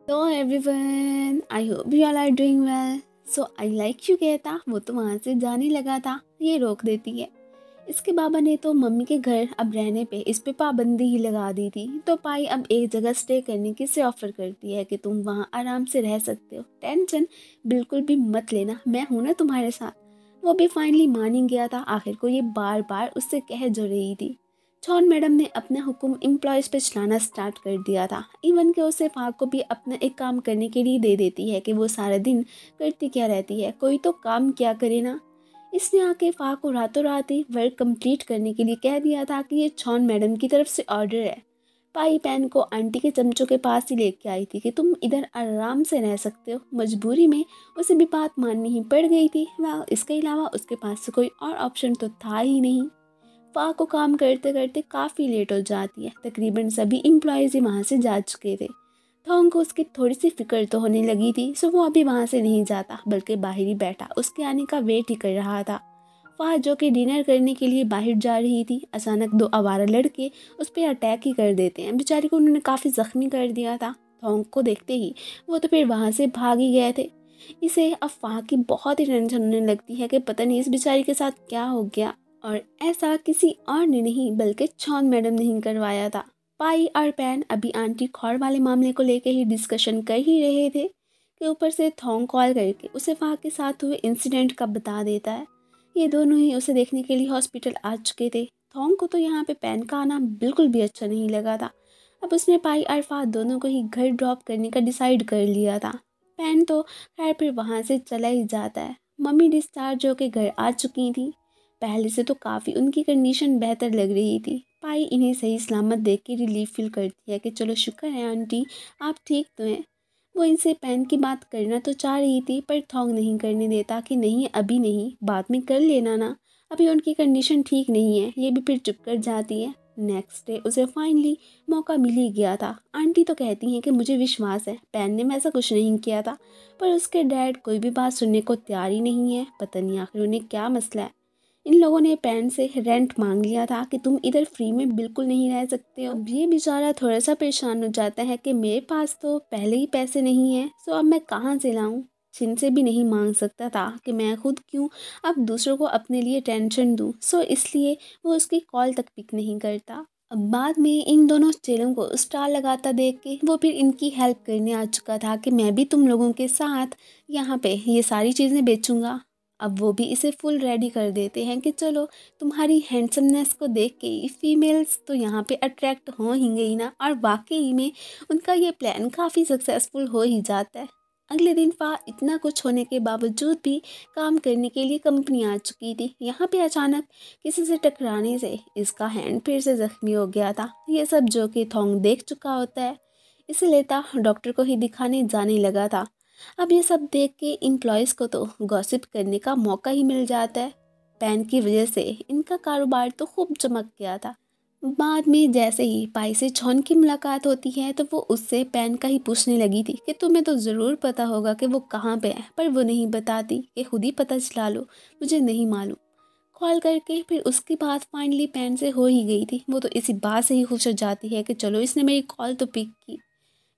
Hello everyone, I hope you all are doing well. So I like you कहता वो तो वहाँ से जाने लगा था, ये रोक देती है। इसके बाबा ने तो मम्मी के घर अब रहने पे इस पे पाबंदी ही लगा दी थी। तो पाई अब एक जगह स्टे करने की से ऑफर करती है कि तुम वहाँ आराम से रह सकते हो, टेंशन बिल्कुल भी मत लेना, मैं हूँ ना तुम्हारे साथ। वो भी फाइनली मान ही गया था, आखिर को ये बार बार उससे कह जो रही थी। जॉन मैडम ने अपना हुक्म एम्प्लॉयज़ पे चलाना स्टार्ट कर दिया था। इवन कि उसे फाक को भी अपना एक काम करने के लिए दे देती है कि वो सारा दिन करती क्या रहती है, कोई तो काम क्या करे ना। इसने आके फाक को रातों रात ही वर्क कंप्लीट करने के लिए कह दिया था कि ये जॉन मैडम की तरफ से ऑर्डर है। पाई पैन को आंटी के चमचों के पास ही लेके आई थी कि तुम इधर आराम से रह सकते हो। मजबूरी में उसे भी बात माननी ही पड़ गई थी। वह इसके अलावा उसके पास कोई और ऑप्शन तो था ही नहीं। फा को काम करते करते काफ़ी लेट हो जाती है। तकरीबन सभी एम्प्लॉयज़ ही वहाँ से जा चुके थे। थोंग को उसकी थोड़ी सी फिक्र तो होने लगी थी, सो वो अभी वहाँ से नहीं जाता बल्कि बाहर ही बैठा उसके आने का वेट ही कर रहा था। फा जो कि डिनर करने के लिए बाहर जा रही थी, अचानक दो आवारा लड़के उस पर अटैक ही कर देते हैं। बेचारी को उन्होंने काफ़ी ज़ख्मी कर दिया था। थोंग को देखते ही वो तो फिर वहाँ से भाग ही गए थे। इसे अब फा की बहुत ही टेंशन होने लगती है कि पता नहीं इस बेचारी के साथ क्या हो गया। और ऐसा किसी और ने नहीं बल्कि जॉन मैडम ने ही करवाया था। पाई और पैन अभी आंटी खौर वाले मामले को लेकर ही डिस्कशन कर ही रहे थे कि ऊपर से थोंग कॉल करके उसे वहाँ के साथ हुए इंसिडेंट का बता देता है। ये दोनों ही उसे देखने के लिए हॉस्पिटल आ चुके थे। थोंग को तो यहाँ पे पैन का आना बिल्कुल भी अच्छा नहीं लगा था। अब उसने पाई और फात दोनों को ही घर ड्रॉप करने का डिसाइड कर लिया था। पैन तो खैर फिर वहाँ से चला ही जाता है। मम्मी डिस्चार्ज होकर घर आ चुकी थी। पहले से तो काफ़ी उनकी कंडीशन बेहतर लग रही थी। पाई इन्हें सही सलामत देख के रिलीफ फील करती है कि चलो शुक्र है आंटी, आप ठीक तो हैं। वो इनसे पैन की बात करना तो चाह रही थी पर थोंग नहीं करने देता कि नहीं अभी नहीं, बाद में कर लेना ना, अभी उनकी कंडीशन ठीक नहीं है। ये भी फिर चुप कर जाती है। नेक्स्ट डे उसे फाइनली मौका मिल ही गया था। आंटी तो कहती हैं कि मुझे विश्वास है पैन ने वैसा कुछ नहीं किया था, पर उसके डैड कोई भी बात सुनने को तैयार ही नहीं है। पता नहीं आखिर उन्हें क्या मसला है। इन लोगों ने पैन से रेंट मांग लिया था कि तुम इधर फ्री में बिल्कुल नहीं रह सकते हो। अब ये बेचारा थोड़ा सा परेशान हो जाता है कि मेरे पास तो पहले ही पैसे नहीं है, सो अब मैं कहाँ से लाऊं। जिनसे भी नहीं मांग सकता था कि मैं खुद क्यों अब दूसरों को अपने लिए टेंशन दूं, सो इसलिए वो उसकी कॉल तक पिक नहीं करता। अब बाद में इन दोनों चेलों को स्टार लगाता देख के वो फिर इनकी हेल्प करने आ चुका था कि मैं भी तुम लोगों के साथ यहाँ पे ये सारी चीज़ें बेचूंगा। अब वो भी इसे फुल रेडी कर देते हैं कि चलो तुम्हारी हैंडसमनेस को देख के ही फीमेल्स तो यहाँ पे अट्रैक्ट हो ही गई ना। और वाकई में उनका ये प्लान काफ़ी सक्सेसफुल हो ही जाता है। अगले दिन इतना कुछ होने के बावजूद भी काम करने के लिए कंपनी आ चुकी थी। यहाँ पे अचानक किसी से टकराने से इसका हैंड फिर से जख्मी हो गया था। ये सब जो कि थोंग देख चुका होता है, इसे लेता डॉक्टर को ही दिखाने जाने लगा था। अब ये सब देख के एम्प्लॉयज़ को तो गॉसिप करने का मौका ही मिल जाता है। पैन की वजह से इनका कारोबार तो खूब चमक गया था। बाद में जैसे ही पाई से जॉन की मुलाकात होती है तो वो उससे पैन का ही पूछने लगी थी कि तुम्हें तो ज़रूर पता होगा कि वो कहाँ पे है, पर वो नहीं बताती कि खुद ही पता चला लो, मुझे नहीं मालूम। कॉल करके फिर उसकी बात फाइनली पैन से हो ही गई थी। वो तो इसी बात से ही खुश हो जाती है कि चलो इसने मेरी कॉल तो पिक की।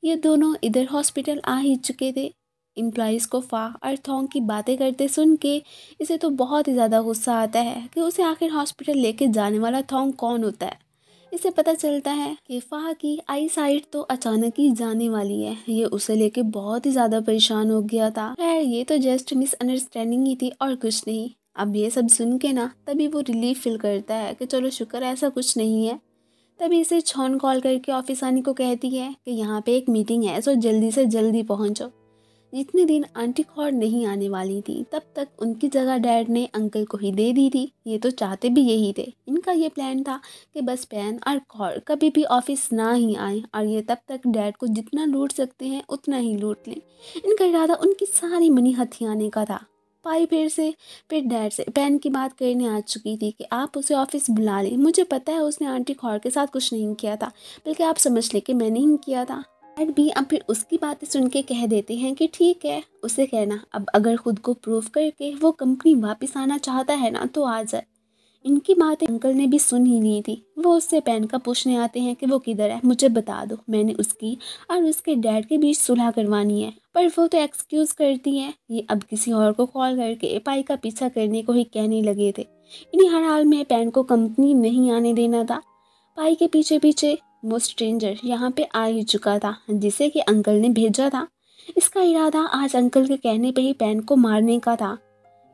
ये दोनों इधर हॉस्पिटल आ ही चुके थे। एम्प्लॉयज़ को फा और थोंग की बातें करते सुन के इसे तो बहुत ही ज़्यादा गुस्सा आता है कि उसे आखिर हॉस्पिटल लेके जाने वाला थोंग कौन होता है। इसे पता चलता है कि फा की आई साइट तो अचानक ही जाने वाली है। ये उसे लेके बहुत ही ज़्यादा परेशान हो गया था। खैर ये तो जस्ट मिसअंडरस्टैंडिंग ही थी और कुछ नहीं। अब ये सब सुन के ना तभी वो रिलीफ फील करता है कि चलो शुक्र है ऐसा कुछ नहीं है। तभी इसे छौन कॉल करके ऑफिस आने को कहती है कि यहाँ पे एक मीटिंग है, सो जल्दी से जल्दी पहुँचो। जितने दिन आंटी खौर नहीं आने वाली थी तब तक उनकी जगह डैड ने अंकल को ही दे दी थी। ये तो चाहते भी यही थे। इनका ये प्लान था कि बस पैन और खौर कभी भी ऑफिस ना ही आए और ये तब तक डैड को जितना लूट सकते हैं उतना ही लूट लें। इनका इरादा उनकी सारी मनी हथियाने का था। पाई फिर डैड से पैन की बात करने आ चुकी थी कि आप उसे ऑफिस बुला लें, मुझे पता है उसने आंटी खौर के साथ कुछ नहीं किया था, बल्कि आप समझ ले कि मैंने ही किया था। डैड भी अब फिर उसकी बातें सुन के कह देते हैं कि ठीक है, उसे कहना अब अगर खुद को प्रूव करके वो कंपनी वापस आना चाहता है ना तो आ जाए। इनकी बातें अंकल ने भी सुन ही ली थी। वो उससे पेन का पूछने आते हैं कि वो किधर है, मुझे बता दो, मैंने उसकी और उसके डैड के बीच सुलह करवानी है। पर वो तो एक्सक्यूज़ करती है। ये अब किसी और को कॉल करके पाई का पीछा करने को ही कहने लगे थे। इन्हीं हर हाल में पेन को कंपनी नहीं आने देना था। पाई के पीछे पीछे वो स्ट्रेंजर यहाँ पे आ ही चुका था, जिसे कि अंकल ने भेजा था। इसका इरादा आज अंकल के कहने पे ही पेन को मारने का था।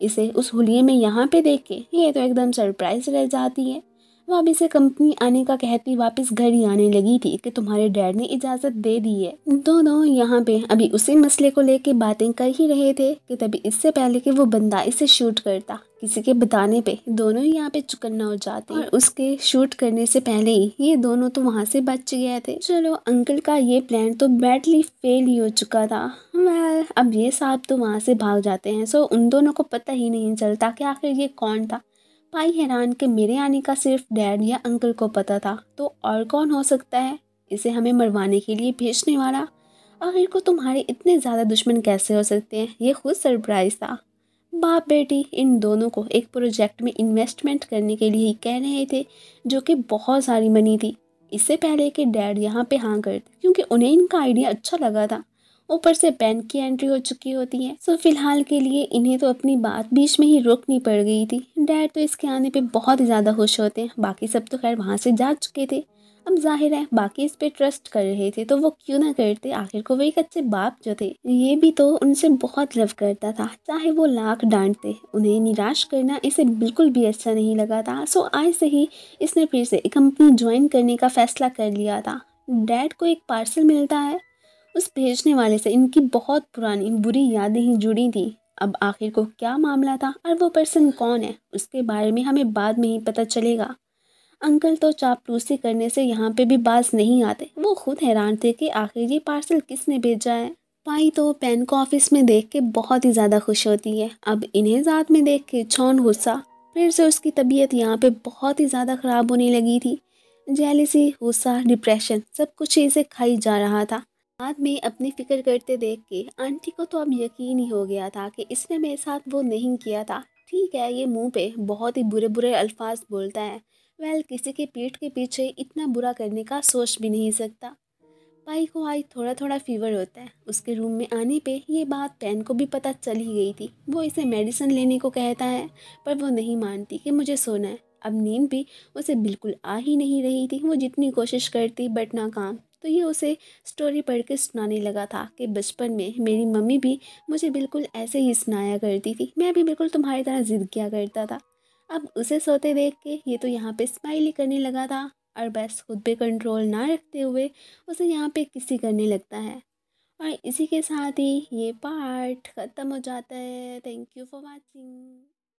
इसे उस हुलिये में यहाँ पे देख के ये तो एकदम सरप्राइज रह जाती है। वो अब इसे कंपनी आने का कहती वापस घर ही आने लगी थी कि तुम्हारे डैड ने इजाज़त दे दी है। दोनों यहाँ पे अभी उसी मसले को लेके बातें कर ही रहे थे कि तभी इससे पहले कि वो बंदा इसे शूट करता, किसी के बताने पे दोनों ही यहाँ पे चुकन्ना हो जाते और उसके शूट करने से पहले ही ये दोनों तो वहाँ से बच गए थे। चलो, अंकल का ये प्लान तो बैडली फेल ही हो चुका था। वेल, अब ये साहब तो वहाँ से भाग जाते हैं। सो उन दोनों को पता ही नहीं चलता कि आखिर ये कौन था। पाई हैरान कि मेरे आने का सिर्फ डैड या अंकल को पता था, तो और कौन हो सकता है इसे हमें मरवाने के लिए भेजने वाला। आखिर को तुम्हारे इतने ज़्यादा दुश्मन कैसे हो सकते हैं, ये खुद सरप्राइज था। बाप बेटी इन दोनों को एक प्रोजेक्ट में इन्वेस्टमेंट करने के लिए ही कह रहे थे, जो कि बहुत सारी मनी थी। इससे पहले कि डैड यहाँ पे हाँ करते, क्योंकि उन्हें इनका आइडिया अच्छा लगा था। ऊपर से पेन की एंट्री हो चुकी होती है। सो फिलहाल के लिए इन्हें तो अपनी बात बीच में ही रोकनी पड़ गई थी। डैड तो इसके आने पे बहुत ज़्यादा खुश होते हैं। बाकी सब तो खैर वहाँ से जा चुके थे। अब जाहिर है बाकी इस पे ट्रस्ट कर रहे थे, तो वो क्यों ना करते। आखिर को वो एक अच्छे बाप जो थे, ये भी तो उनसे बहुत लव करता था। चाहे वो लाख डांटते, उन्हें निराश करना इसे बिल्कुल भी अच्छा नहीं लगा था। सो आज से ही इसने फिर से कंपनी ज्वाइन करने का फैसला कर लिया था। डैड को एक पार्सल मिलता है। उस भेजने वाले से इनकी बहुत पुरानी बुरी यादें ही जुड़ी थी। अब आखिर को क्या मामला था और वो पर्सन कौन है, उसके बारे में हमें बाद में ही पता चलेगा। अंकल तो चापलूसी करने से यहाँ पे भी बाज नहीं आते। वो खुद हैरान थे कि आखिर ये पार्सल किसने भेजा है। पाई तो पेन को ऑफिस में देख के बहुत ही ज़्यादा खुश होती है। अब इन्हें साथ में देख के छौन गुस्सा, फिर से उसकी तबीयत यहाँ पे बहुत ही ज़्यादा ख़राब होने लगी थी। जेलिसी, गुस्सा, डिप्रेशन सब कुछ इसे खाई जा रहा था। बाद में अपनी फिक्र करते देख के आंटी को तो अब यकीन ही हो गया था कि इसने मेरे साथ वो नहीं किया था। ठीक है, ये मुंह पे बहुत ही बुरे बुरे अल्फाज बोलता है। वेल, किसी के पीठ के पीछे इतना बुरा करने का सोच भी नहीं सकता। पाई को आज थोड़ा थोड़ा फीवर होता है। उसके रूम में आने पे ये बात पेन को भी पता चल ही गई थी। वो इसे मेडिसिन लेने को कहता है, पर वो नहीं मानती कि मुझे सोना है। अब नींद भी उसे बिल्कुल आ ही नहीं रही थी। वो जितनी कोशिश करती बट नाकाम। तो ये उसे स्टोरी पढ़ के सुनाने लगा था कि बचपन में मेरी मम्मी भी मुझे बिल्कुल ऐसे ही सुनाया करती थी। मैं भी बिल्कुल तुम्हारी तरह ज़िद किया करता था। अब उसे सोते देख के ये तो यहाँ पे स्माइल ही करने लगा था, और बस खुद पे कंट्रोल ना रखते हुए उसे यहाँ पे किसी करने लगता है। और इसी के साथ ही ये पार्ट ख़त्म हो जाता है। Thank you for watching.